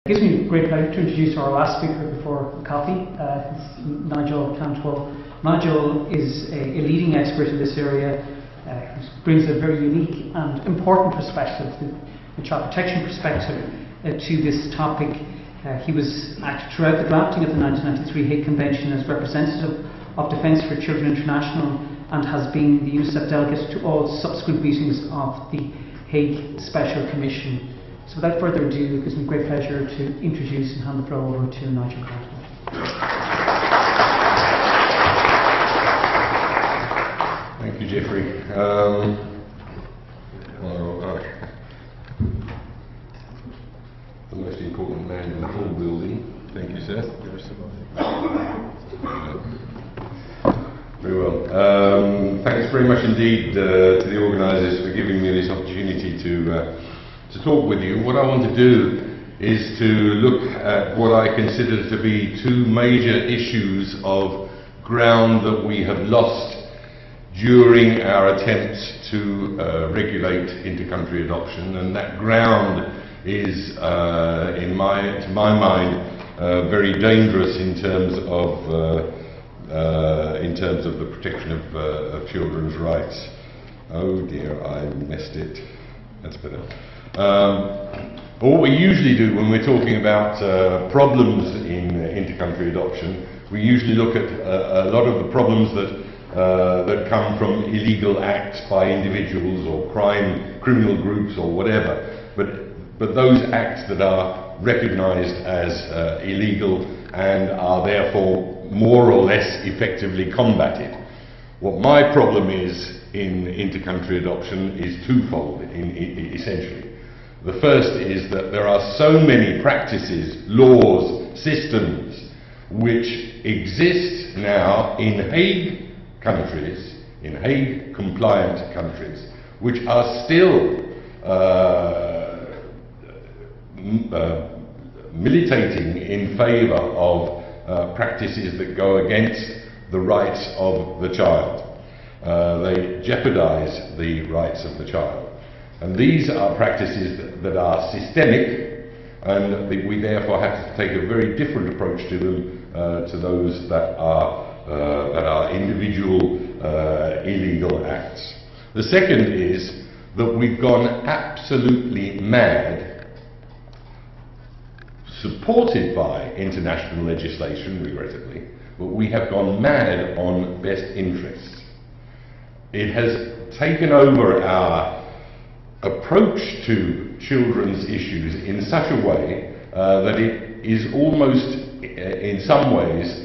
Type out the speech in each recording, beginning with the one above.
It gives me great pleasure to introduce our last speaker before coffee. It's Nigel Cantwell. Nigel is a leading expert in this area. He brings a very unique and important perspective, the child protection perspective, to this topic. He was active throughout the drafting of the 1993 Hague Convention as representative of Defence for Children International and has been the UNICEF delegate to all subsequent meetings of the Hague Special Commission. So without further ado, it gives me great pleasure to introduce and hand the floor over to Nigel Cantwell. Thank you, Geoffrey. The most important man in the whole building. Thank you, sir. Very well. Thanks very much indeed to the organisers for giving me this opportunity to talk with you. What I want to do is to look at what I consider to be two major issues of ground that we have lost during our attempts to regulate inter-country adoption, and that ground is, to my mind, very dangerous in terms of the protection of children's rights. Oh dear, I messed it. That's better. But what we usually do when we're talking about problems in inter-country adoption, we usually look at a lot of the problems that come from illegal acts by individuals or criminal groups or whatever. But those acts that are recognised as illegal and are therefore more or less effectively combated. What my problem is in inter-country adoption is twofold, essentially. The first is that there are so many practices, laws, systems which exist now in Hague countries, in Hague compliant countries, which are still militating in favour of practices that go against the rights of the child. They jeopardise the rights of the child. And these are practices that are systemic, and we therefore have to take a very different approach to them to those that are individual illegal acts. The second is that we've gone absolutely mad, supported by international legislation, regrettably, but we have gone mad on best interests. It has taken over our approach to children's issues in such a way that it is almost, in some ways,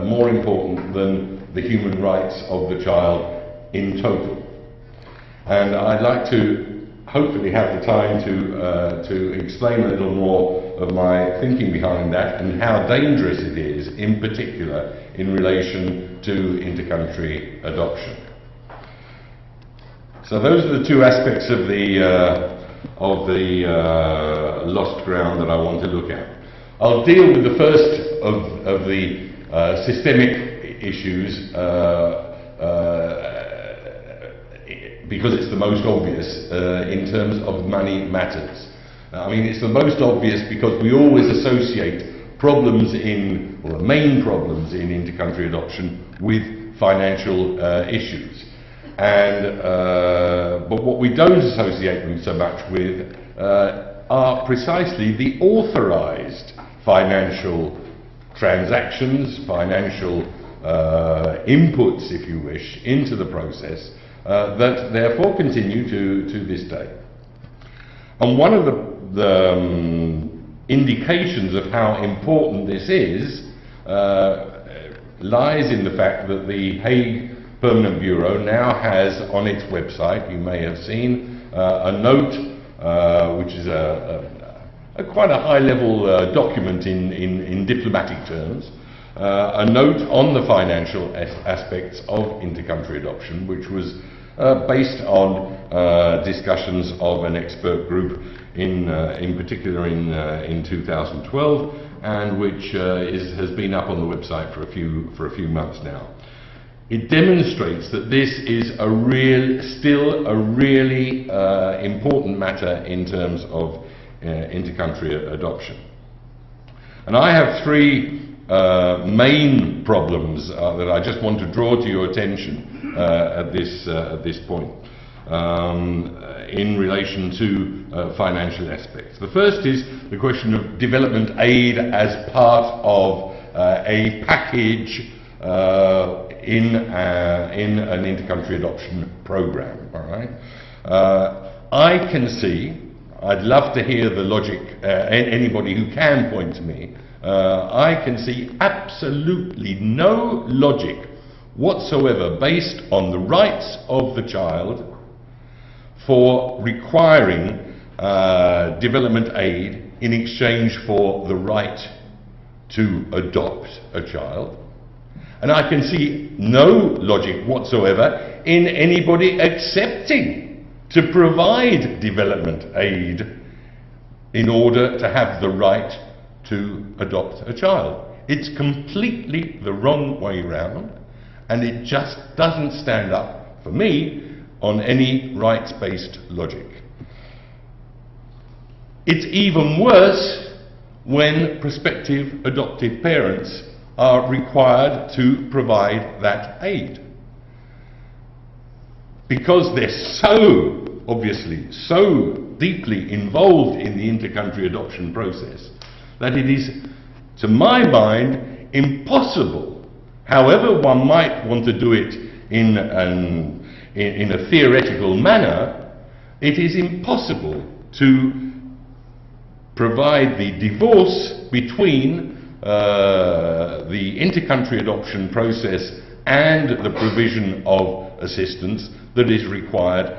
more important than the human rights of the child in total. And I'd like to hopefully have the time to explain a little more of my thinking behind that and how dangerous it is, in particular, in relation to inter-country adoption. So those are the two aspects of the lost ground that I want to look at. I'll deal with the first of the systemic issues because it's the most obvious in terms of money matters. I mean, it's the most obvious because we always associate problems or the main problems in inter-country adoption with financial issues. But what we don't associate them so much with are precisely the authorised financial transactions, financial inputs, if you wish, into the process that therefore continue to this day. And one of the indications of how important this is lies in the fact that the Hague Permanent Bureau now has on its website, you may have seen, a note which is quite a high-level document in diplomatic terms, a note on the financial aspects of inter-country adoption, which was based on discussions of an expert group in particular in 2012, and which has been up on the website for a few months now. It demonstrates that this is still a really important matter in terms of inter-country adoption. And I have three main problems that I just want to draw to your attention at this point in relation to financial aspects. The first is the question of development aid as part of a package in an intercountry adoption program. All right, I can see. I'd love to hear the logic. Anybody who can point to me. I can see absolutely no logic whatsoever based on the rights of the child for requiring development aid in exchange for the right to adopt a child. And I can see no logic whatsoever in anybody accepting to provide development aid in order to have the right to adopt a child. It's completely the wrong way round, and it just doesn't stand up, for me, on any rights-based logic. It's even worse when prospective adoptive parents are required to provide that aid, because they're so obviously so deeply involved in the intercountry adoption process that it is, to my mind, impossible, however one might want to do it in a theoretical manner, it is impossible to provide the divorce between the intercountry adoption process and the provision of assistance that is required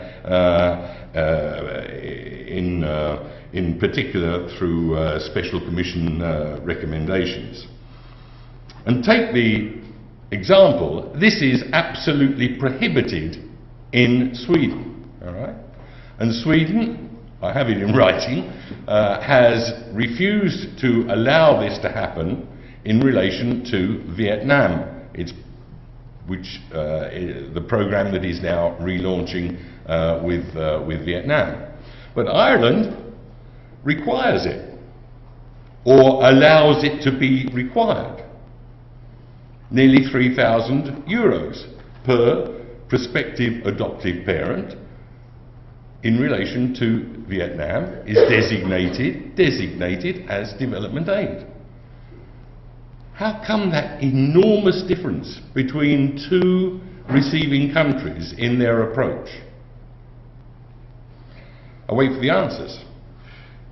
in particular through Special Commission recommendations. And take the example, this is absolutely prohibited in Sweden, all right? And Sweden, I have it in writing, has refused to allow this to happen in relation to Vietnam, the program that is now relaunching with Vietnam. But Ireland requires it, or allows it to be required. Nearly €3,000 per prospective adoptive parent in relation to Vietnam is designated as development aid. How come that enormous difference between two receiving countries in their approach? I wait for the answers.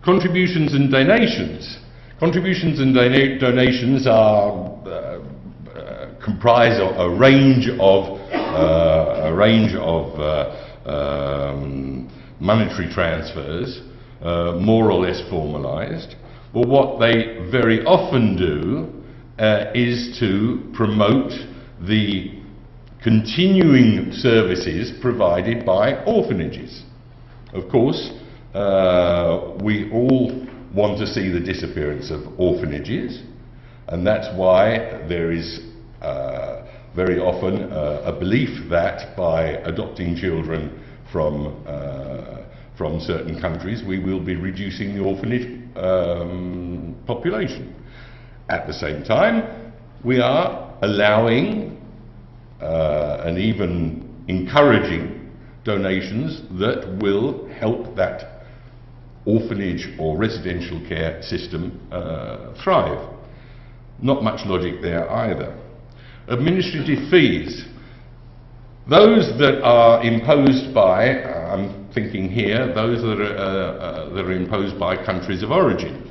Contributions and donations. Contributions and donations are comprise a range of monetary transfers, more or less formalised. But what they very often do is to promote the continuing services provided by orphanages. Of course, we all want to see the disappearance of orphanages, and that's why there is very often a belief that by adopting children from certain countries we will be reducing the orphanage population. At the same time, we are allowing and even encouraging donations that will help that orphanage or residential care system thrive. Not much logic there either. Administrative fees. Those that are imposed by, I'm thinking here, those that are imposed by countries of origin.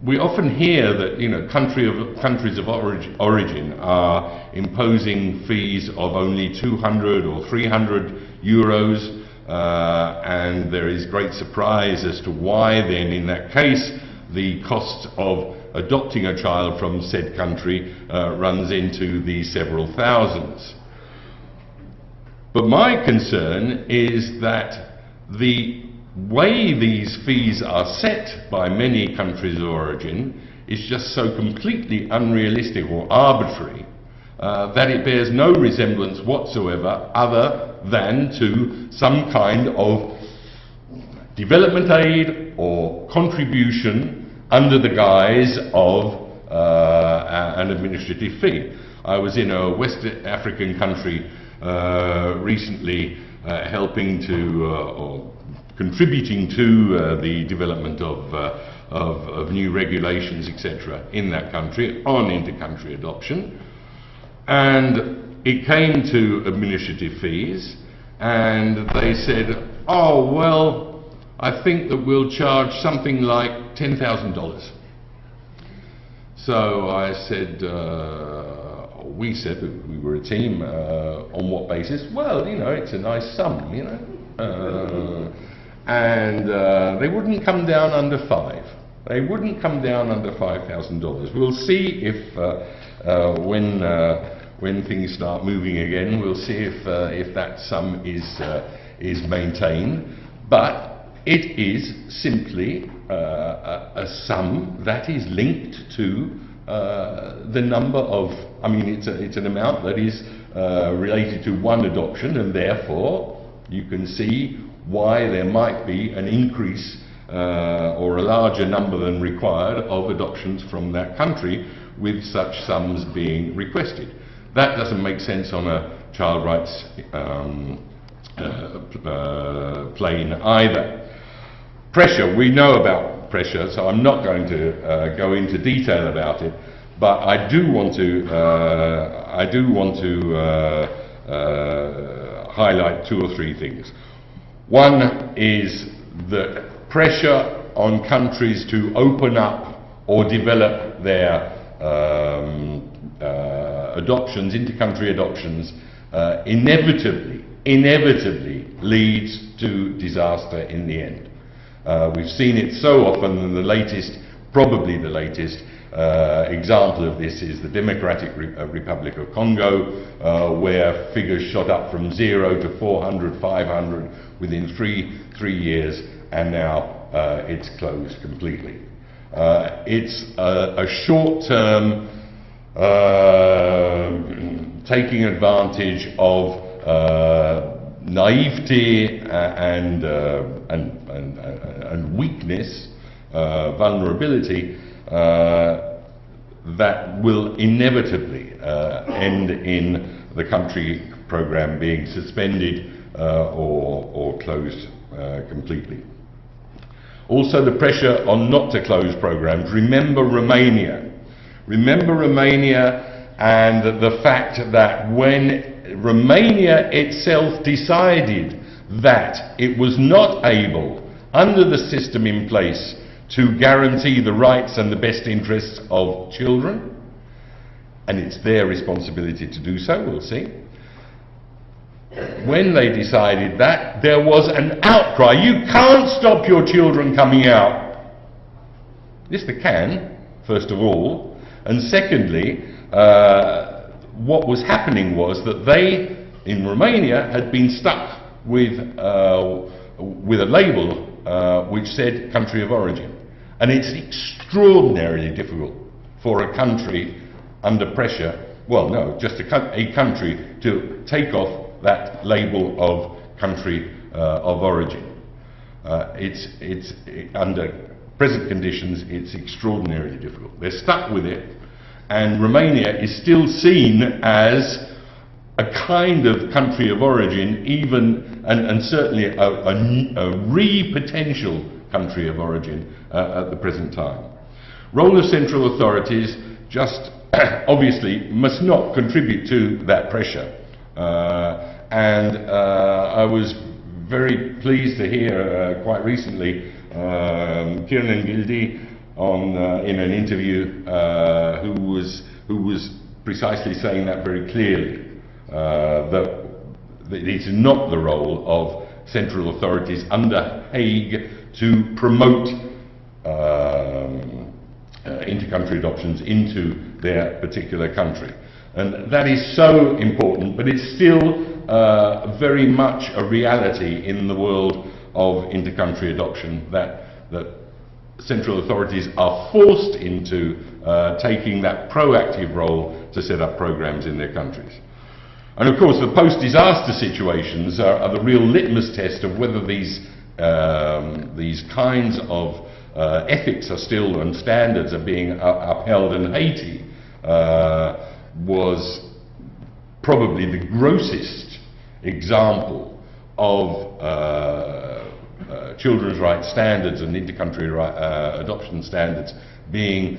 We often hear that, you know, countries of origin are imposing fees of only 200 or 300 euros, and there is great surprise as to why then in that case the cost of adopting a child from said country runs into the several thousands. But my concern is that the way these fees are set by many countries of origin is just so completely unrealistic or arbitrary that it bears no resemblance whatsoever other than to some kind of development aid or contribution under the guise of an administrative fee. I was in a West African country recently helping to, or contributing to the development of new regulations, etc., in that country on inter-country adoption. And it came to administrative fees, and they said, oh, well, I think that we'll charge something like $10,000. So I said, we said that we were a team, on what basis? Well, you know, it's a nice sum, you know. And they wouldn't come down under $5,000. They wouldn't come down under $5,000. We'll see if when things start moving again, we'll see if that sum is maintained. But it is simply a sum that is linked to the number of, I mean, it's an amount that is related to one adoption, and therefore you can see why there might be an increase or a larger number than required of adoptions from that country with such sums being requested. That doesn't make sense on a child rights plane either. Pressure, we know about pressure, so I'm not going to go into detail about it, but I do want to highlight two or three things. One is that pressure on countries to open up or develop their adoptions, inter-country adoptions, inevitably leads to disaster in the end. We've seen it so often, and probably the latest example of this is the Democratic Republic of Congo, where figures shot up from 0 to 400, 500 within three years, and now it's closed completely. It's a short-term taking advantage of naivety and weakness, vulnerability, that will inevitably end in the country program being suspended or closed completely. Also, the pressure on not to close programs. Remember Romania. Remember Romania and the fact that when Romania itself decided that it was not able, under the system in place, to guarantee the rights and the best interests of children, and it's their responsibility to do so, we'll see. When they decided that, there was an outcry. You can't stop your children coming out. Yes, they can, first of all. And secondly, what was happening was that they, in Romania, had been stuck with a label which said country of origin. And it's extraordinarily difficult for a country under pressure, well, no, just a country to take off that label of country of origin. It's under present conditions, it's extraordinarily difficult. They're stuck with it, and Romania is still seen as a kind of country of origin, even and certainly a re-potential country of origin at the present time. Role of central authorities just obviously must not contribute to that pressure. I was very pleased to hear quite recently Kiernan Gildy in an interview who was precisely saying that very clearly, that it is not the role of central authorities under Hague to promote inter-country adoptions into their particular country. And that is so important, but it's still very much a reality in the world of inter-country adoption that central authorities are forced into taking that proactive role to set up programs in their countries. And of course, the post-disaster situations are the real litmus test of whether these kinds of ethics are still and standards are being upheld in Haiti was probably the grossest example of children's rights standards and intercountry adoption standards being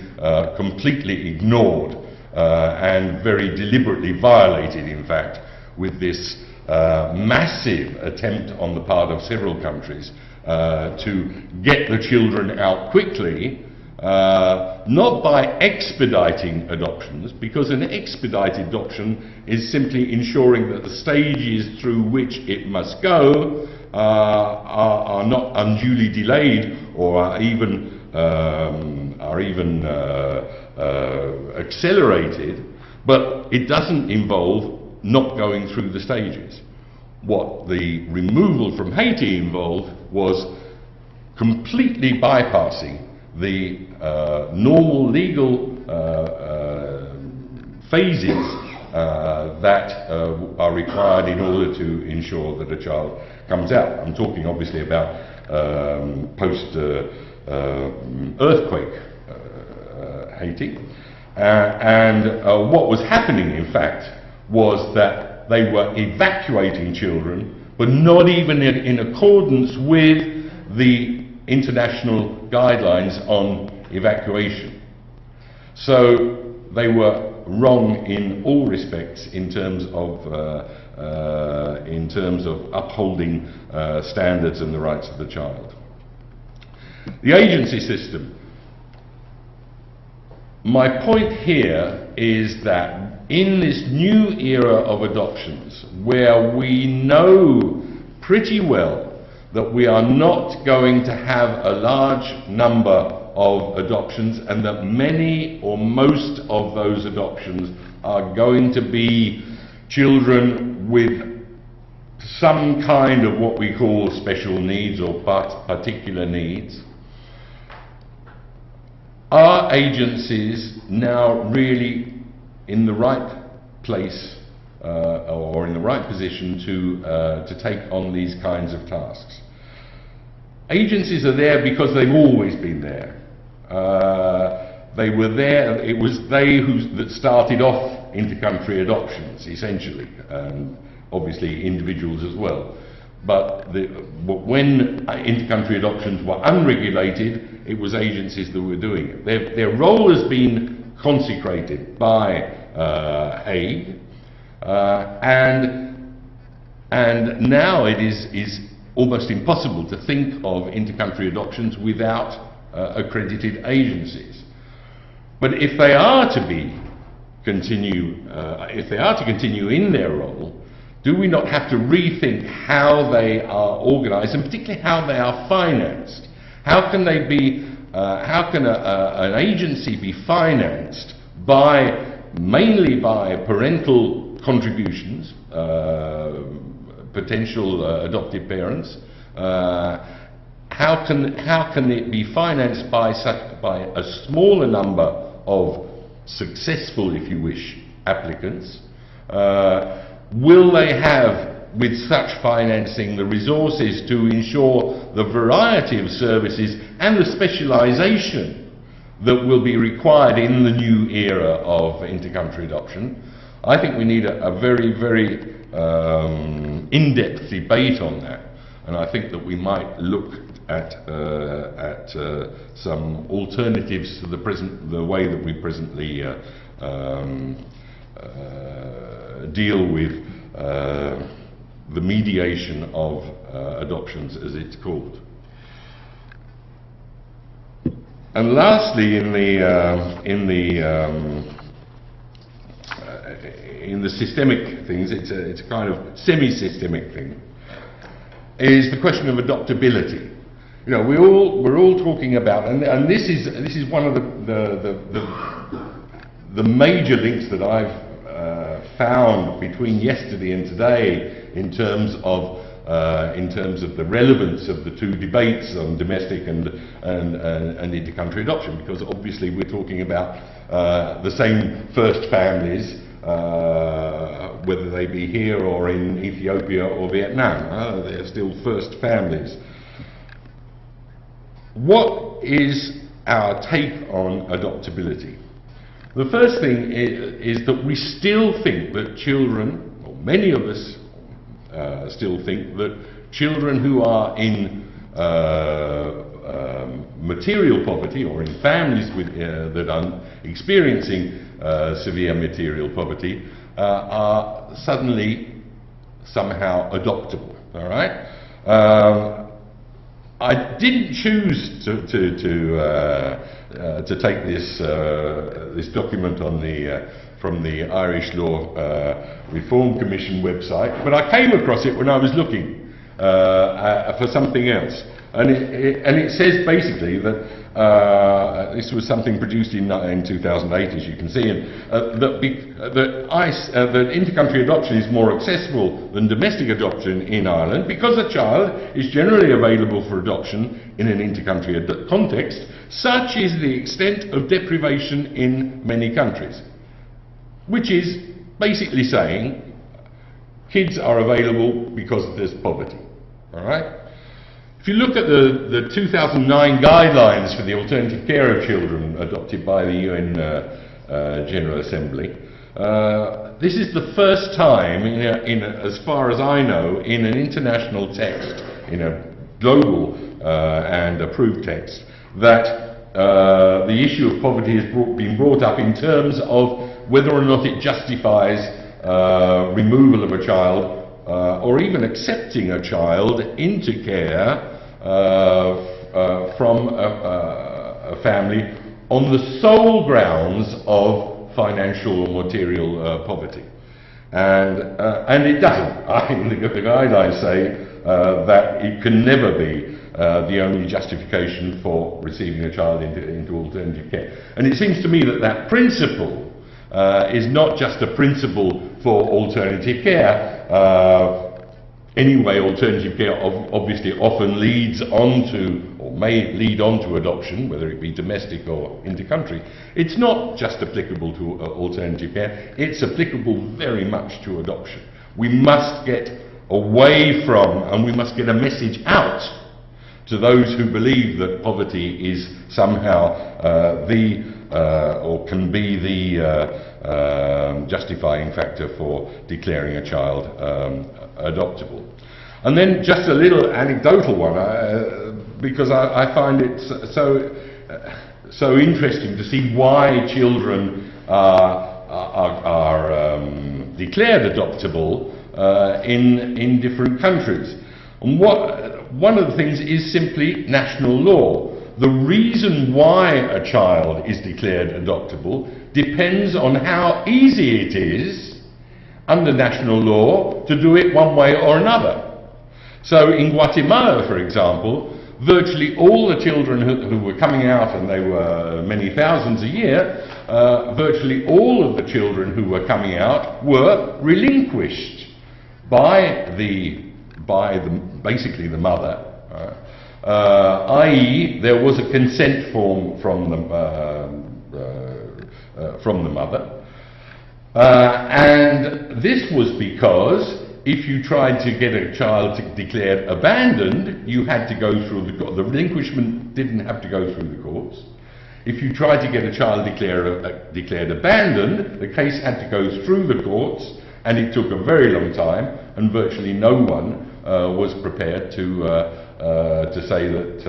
completely ignored and very deliberately violated, in fact, with this massive attempt on the part of several countries to get the children out quickly, not by expediting adoptions, because an expedited adoption is simply ensuring that the stages through which it must go are not unduly delayed or are even accelerated, but it doesn't involve not going through the stages. What the removal from Haiti involved was completely bypassing the normal legal phases that are required in order to ensure that a child comes out. I'm talking obviously about post-earthquake Haiti. And what was happening, in fact, was that they were evacuating children, but not even in accordance with the international guidelines on evacuation. So they were wrong in all respects in terms of upholding standards and the rights of the child. The agency system. My point here is that in this new era of adoptions, where we know pretty well that we are not going to have a large number of adoptions and that many or most of those adoptions are going to be children with some kind of what we call special needs or particular needs, are agencies now really in the right place or in the right position to take on these kinds of tasks? Agencies are there because they've always been there. They were there, it was they that started off inter-country adoptions, essentially, and obviously individuals as well. But when inter-country adoptions were unregulated, it was agencies that were doing it. Their role has been consecrated by Hague, and now it is almost impossible to think of inter-country adoptions without accredited agencies. But if they are to continue in their role, do we not have to rethink how they are organised, and particularly how they are financed? How can they be? How can an agency be financed mainly by parental contributions, potential adoptive parents? How can it be financed by a smaller number of successful, if you wish, applicants? Will they have, with such financing, the resources to ensure the variety of services and the specialisation that will be required in the new era of inter-country adoption? I think we need a very, very in-depth debate on that, and I think that we might look at some alternatives to the way that we presently deal with the mediation of adoptions, as it's called. And lastly, in the systemic things, it's a kind of semi-systemic thing, is the question of adoptability. You know, we're all talking about, and this is one of the major links that I've found between yesterday and today in terms of the relevance of the two debates on domestic and inter-country adoption, because obviously we're talking about the same first families, whether they be here or in Ethiopia or Vietnam. They're still first families. what is our take on adoptability? The first thing is that we still think that children, or many of us still think that children who are in material poverty, or in families with, that are experiencing severe material poverty, are suddenly somehow adoptable. All right. I didn't choose to take this document on from the Irish Law Reform Commission website, but I came across it when I was looking for something else, and it says basically that this was something produced in 2008, as you can see, and that inter-country adoption is more accessible than domestic adoption in Ireland because a child is generally available for adoption in an inter-country context. Such is the extent of deprivation in many countries, which is basically saying kids are available because there's poverty. All right. If you look at the 2009 guidelines for the alternative care of children adopted by the UN General Assembly, this is the first time, as far as I know, in an international text, in a global and approved text, that the issue of poverty has been brought up in terms of whether or not it justifies removal of a child or even accepting a child into care from a family on the sole grounds of financial or material poverty. And it doesn't. The guidelines say that it can never be the only justification for receiving a child into alternative care. And it seems to me that that principle is not just a principle for alternative care. Anyway, alternative care obviously often leads on to, or may lead on to adoption, whether it be domestic or inter-country. It's not just applicable to alternative care, it's applicable very much to adoption. We must get away from, and we must get a message out to those who believe that poverty is somehow or can be the justifying factor for declaring a child adoptable. And then just a little anecdotal one, because I find it so interesting to see why children are declared adoptable in different countries. And one of the things is simply national law. The reason why a child is declared adoptable depends on how easy it is under national law to do it one way or another. So in Guatemala, for example, virtually all the children who were coming out, and they were many thousands a year, virtually all of the children who were coming out were relinquished by basically the mother, i.e. there was a consent form from the mother, and this was because if you tried to get a child declared abandoned, you had to go through the relinquishment didn't have to go through the courts. If you tried to get a child declared abandoned, the case had to go through the courts, and it took a very long time, and virtually no one was prepared to say that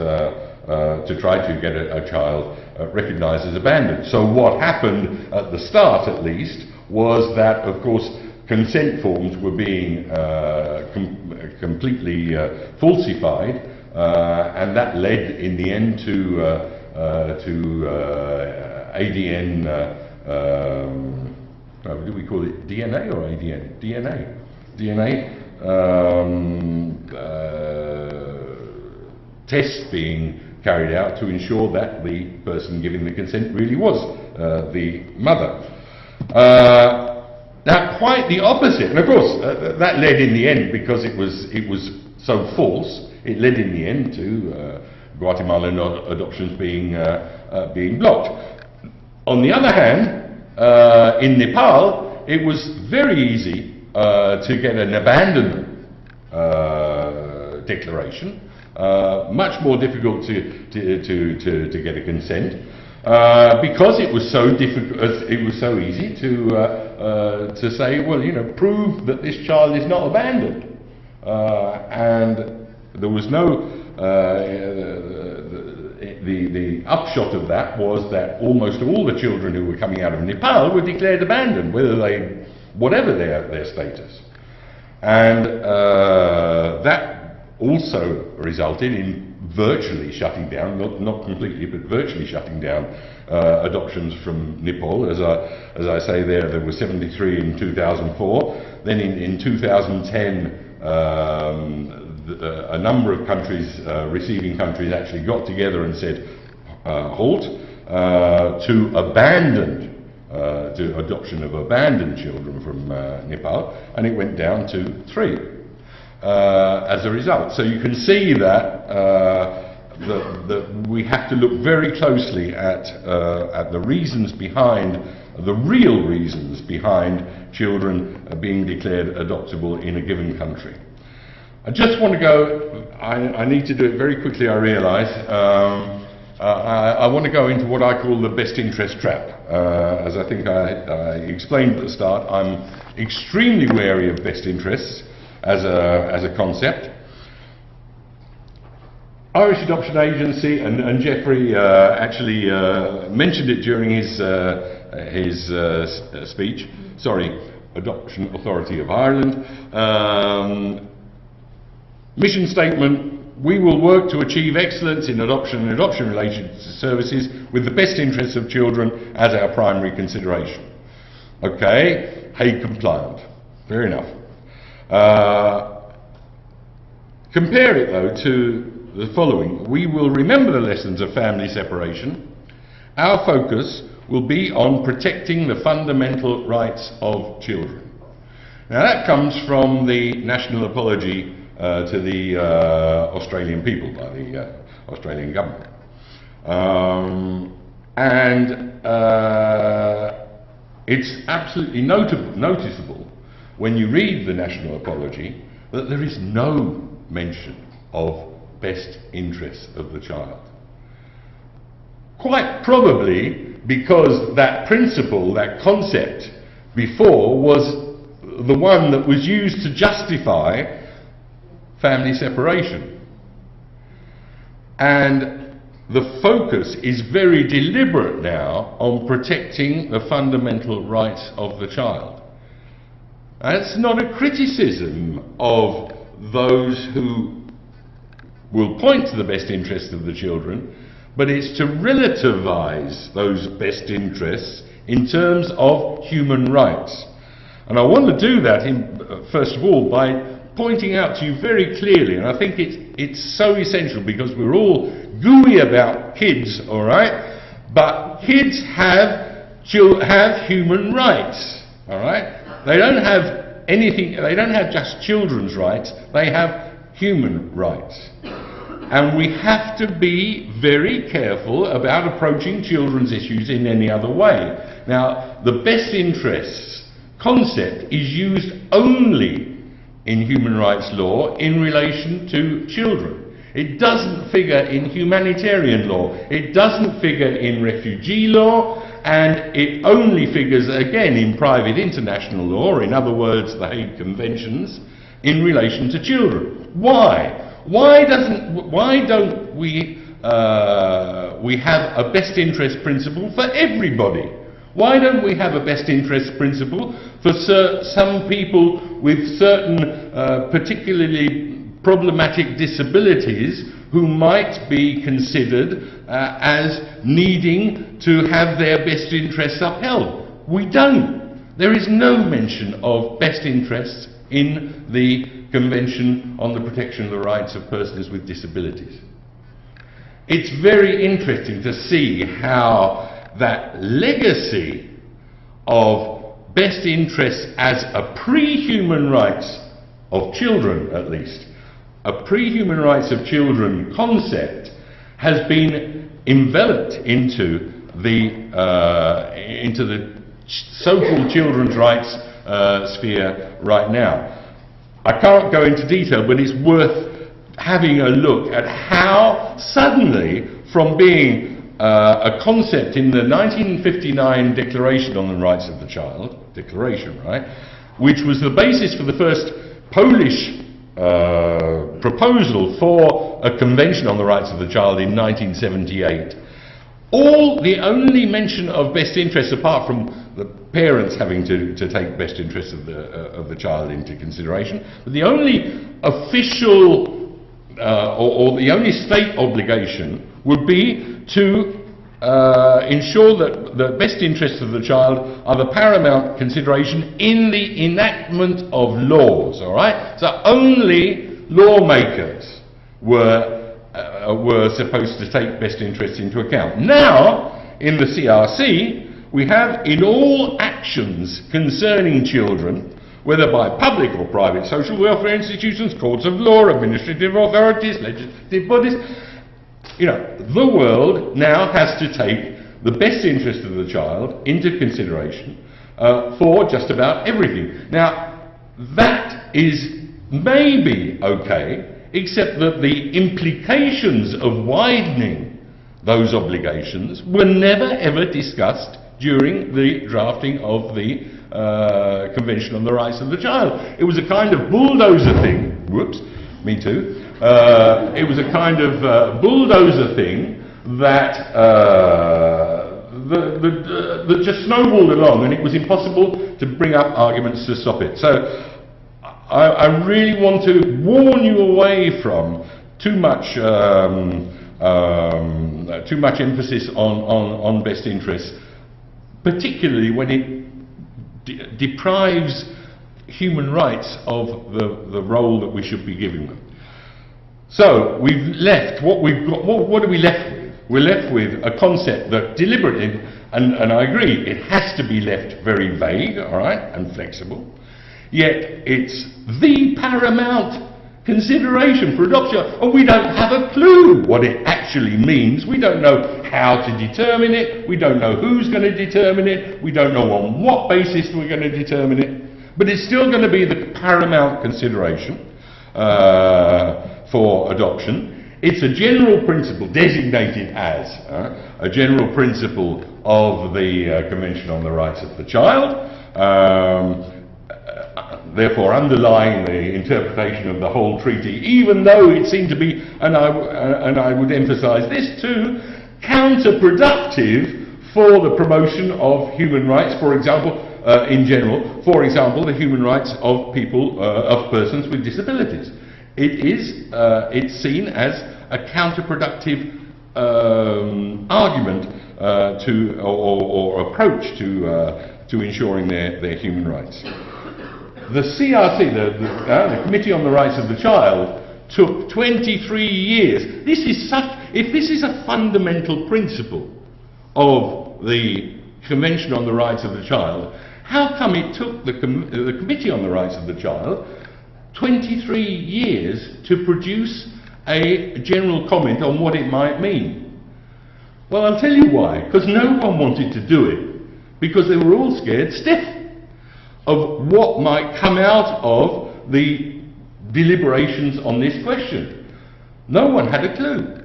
to try to get a child recognised as abandoned. So what happened at the start, at least, was that, of course, consent forms were being completely falsified, and that led in the end to ADN, what do we call it, DNA or ADN? DNA tests being carried out to ensure that the person giving the consent really was the mother. Now, quite the opposite, and of course that led in the end, because it was so false, it led in the end to Guatemalan adoptions being blocked. On the other hand, in Nepal, it was very easy to get an abandonment declaration, much more difficult to get a consent, because it was so difficult. It was so easy to say, well, you know, prove that this child is not abandoned, and there was no. The upshot of that was that almost all the children who were coming out of Nepal were declared abandoned, whatever their status, and that also resulted in virtually shutting down, not completely, but virtually shutting down adoptions from Nepal. As I say, there were 73 in 2004. Then in 2010. A number of countries, receiving countries, actually got together and said, halt, to adoption of abandoned children from Nepal, and it went down to 3 as a result. So you can see that, that we have to look very closely at the reasons behind, the real reasons behind children being declared adoptable in a given country. I just want to go, I need to do it very quickly, I realise. I want to go into what I call the best interest trap. As I think I explained at the start, I'm extremely wary of best interests as a concept. Irish Adoption Agency, and Geoffrey actually mentioned it during his speech, Adoption Authority of Ireland. Mission statement: we will work to achieve excellence in adoption and adoption-related services with the best interests of children as our primary consideration. Okay, Hague compliant. Fair enough. Compare it, though, to the following. We will remember the lessons of family separation. Our focus will be on protecting the fundamental rights of children. Now, that comes from the national apology to the Australian people by the Australian government. It's absolutely noticeable when you read the national apology that there is no mention of best interests of the child. Quite probably because that principle, that concept before, was the one that was used to justify family separation. And the focus is very deliberate now on protecting the fundamental rights of the child. That's not a criticism of those who will point to the best interests of the children, but it's to relativize those best interests in terms of human rights. And I want to do that, first of all, by pointing out to you very clearly, and I think it's so essential because we're all gooey about kids, all right? But kids have human rights, all right? They don't have anything, they don't have just children's rights, they have human rights. And we have to be very careful about approaching children's issues in any other way. Now, the best interests concept is used only in human rights law in relation to children. It doesn't figure in humanitarian law, it doesn't figure in refugee law, and it only figures again in private international law, in other words the Hague Conventions, in relation to children. Why? Why don't we have a best interest principle for everybody? Why don't we have a best interest principle for some people with certain particularly problematic disabilities who might be considered as needing to have their best interests upheld? We don't. There is no mention of best interests in the Convention on the Protection of the Rights of Persons with Disabilities. It's very interesting to see how that legacy of best interests as a pre-human rights of children, at least, a pre-human rights of children concept has been enveloped into the so-called children's rights sphere right now. I can't go into detail, but it's worth having a look at how suddenly, from being a concept in the 1959 Declaration on the Rights of the Child, right, which was the basis for the first Polish proposal for a Convention on the Rights of the Child in 1978, the only mention of best interests, apart from the parents having to take best interests of the child into consideration, but the only official or the only state obligation would be to ensure that the best interests of the child are the paramount consideration in the enactment of laws. All right, so only lawmakers were supposed to take best interests into account. Now, in the CRC, we have in all actions concerning children, whether by public or private social welfare institutions, courts of law, administrative authorities, legislative bodies, the world now has to take the best interest of the child into consideration for just about everything. Now, that is maybe okay, except that the implications of widening those obligations were never ever discussed during the drafting of the Convention on the Rights of the Child. It was a kind of bulldozer thing. Whoops, me too. It was a kind of bulldozer thing that just snowballed along, and it was impossible to bring up arguments to stop it. So I really want to warn you away from too much emphasis on best interests, particularly when it deprives human rights of the role that we should be giving them. So we've left what are we left with? We're left with a concept that deliberately, and I agree, it has to be left very vague, all right, and flexible, yet it's the paramount consideration for adoption, and we don't have a clue what it actually means. We don't know how to determine it, we don't know who's going to determine it, we don't know on what basis we're going to determine it, but it's still going to be the paramount consideration for adoption. It's a general principle designated as a general principle of the Convention on the Rights of the Child, therefore underlying the interpretation of the whole treaty, even though it seemed to be, and I would emphasise this too, counterproductive for the promotion of human rights, for example, in general, for example, the human rights of people, of persons with disabilities. It's seen as a counterproductive argument or approach to ensuring their human rights. The CRC, the Committee on the Rights of the Child, took 23 years. If this is a fundamental principle of the Convention on the Rights of the Child, how come it took the Committee on the Rights of the Child 23 years to produce a general comment on what it might mean? Well, I'll tell you why. Because no one wanted to do it, because they were all scared stiff of what might come out of the deliberations on this question. No one had a clue.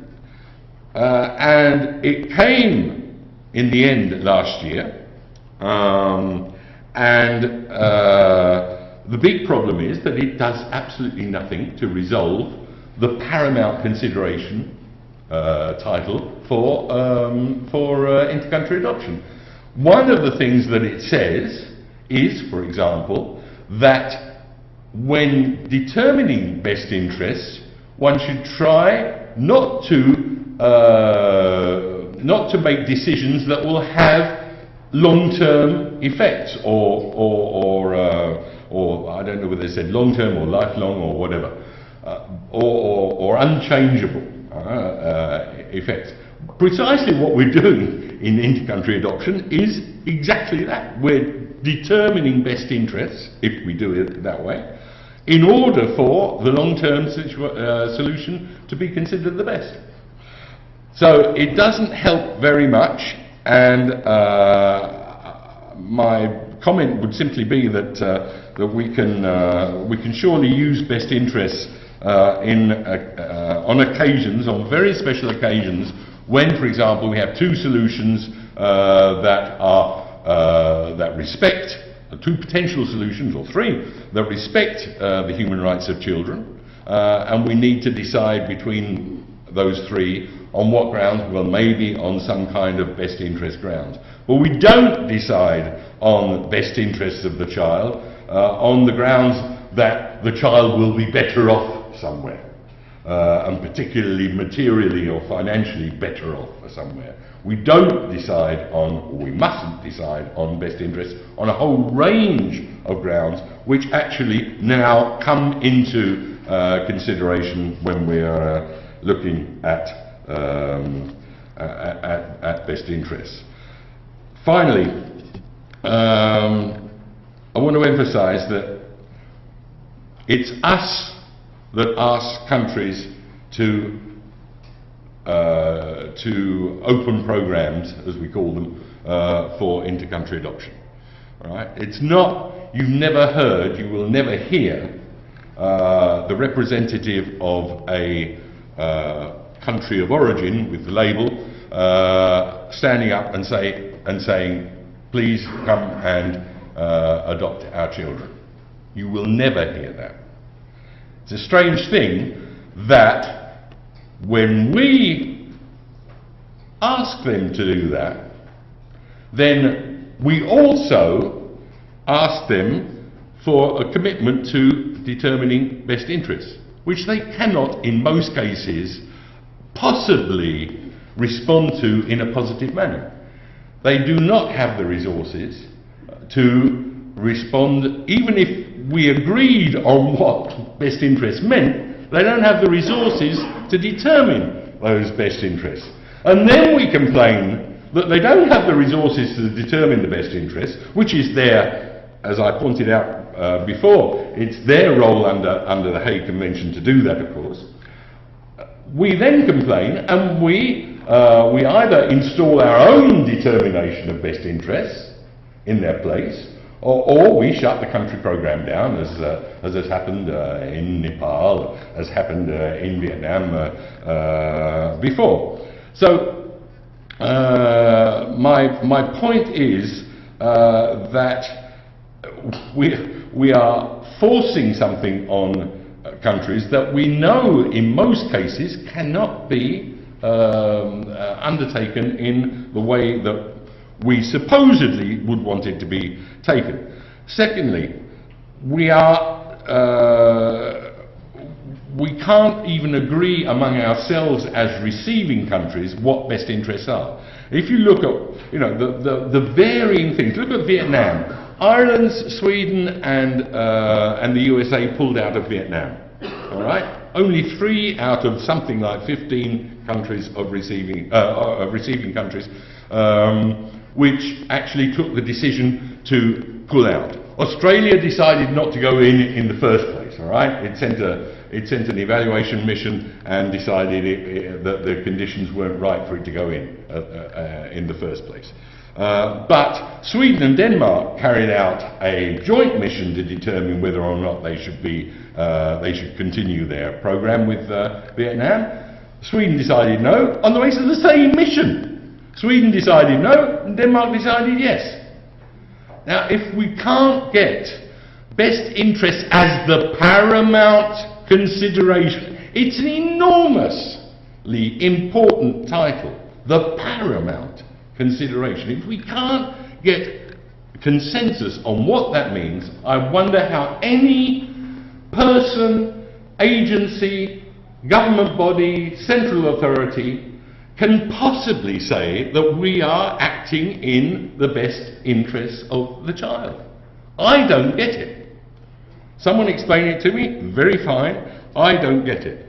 And it came in the end last year, the big problem is that it does absolutely nothing to resolve the paramount consideration title for intercountry adoption. One of the things that it says is, for example, that when determining best interests, one should try not to make decisions that will have long-term effects, or I don't know whether they said long-term or lifelong or whatever, or unchangeable effects. Precisely what we're doing in intercountry adoption is exactly that. We're determining best interests, if we do it that way, in order for the long-term solution to be considered the best. So it doesn't help very much, and my comment would simply be that we can surely use best interests on occasions, on very special occasions, when, for example, we have two solutions that respect, two potential solutions, or three, that respect the human rights of children, and we need to decide between those three on what grounds. Well, maybe on some kind of best interest grounds. But we don't decide on best interests of the child on the grounds that the child will be better off somewhere, and particularly materially or financially better off somewhere. We don't decide on, or we mustn't decide on best interests on a whole range of grounds which actually now come into consideration when we are looking at best interests. Finally, I want to emphasize that it's us that ask countries to open programs, as we call them, for inter-country adoption. All right? It's not, you've never heard, you will never hear the representative of a country of origin with the label standing up and saying, please come and adopt our children. You will never hear that. It's a strange thing that when we ask them to do that, then we also ask them for a commitment to determining best interests, which they cannot, in most cases, possibly respond to in a positive manner. They do not have the resources to respond, even if we agreed on what best interests meant, they don't have the resources to determine those best interests. And then we complain that they don't have the resources to determine the best interests, which is their, as I pointed out before, it's their role under the Hague Convention to do that, of course. We then complain, and we either install our own determination of best interests in their place, or we shut the country program down, as has happened in Nepal, as happened in Vietnam before. So my point is that we are forcing something on countries that we know in most cases cannot be undertaken in the way that we supposedly would want it to be taken. Secondly, we can't even agree among ourselves as receiving countries what best interests are. If you look at, the varying things, look at Vietnam. Ireland, Sweden, and the USA pulled out of Vietnam. All right, only 3 out of something like 15 countries of receiving countries, which actually took the decision to pull out. Australia decided not to go in the first place. All right, it sent an evaluation mission and decided that the conditions weren't right for it to go in the first place. But Sweden and Denmark carried out a joint mission to determine whether or not they should continue their program with Vietnam. Sweden decided no, on the basis of the same mission. Sweden decided no, and Denmark decided yes. Now, if we can't get best interest as the paramount consideration, it's an enormously important title, the paramount consideration. If we can't get consensus on what that means, I wonder how any person, agency, government body, central authority can possibly say that we are acting in the best interests of the child. I don't get it. Someone explain it to me, very fine. I don't get it.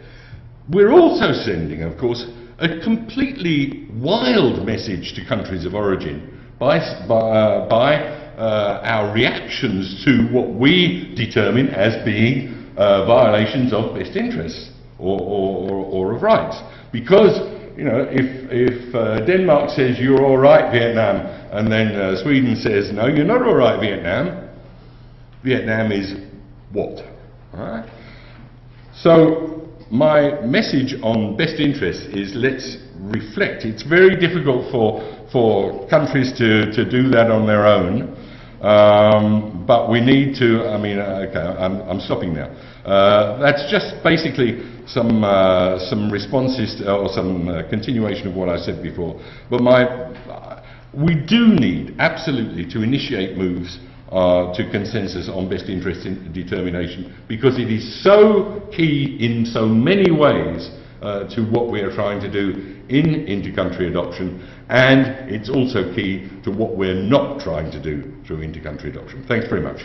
We're also sending, of course, a completely wild message to countries of origin by our reactions to what we determine as being violations of best interests or of rights. Because, if Denmark says you're all right, Vietnam, and then Sweden says no, you're not all right, Vietnam, Vietnam is what? All right? So my message on best interest is let's reflect. It's very difficult for countries to do that on their own, but we need to, I mean, okay, I'm stopping now. That's just basically some responses to, or some continuation of what I said before. But we do need absolutely to initiate moves to consensus on best interest determination, because it is so key in so many ways to what we are trying to do in inter-country adoption, and it's also key to what we're not trying to do through inter-country adoption. Thanks very much.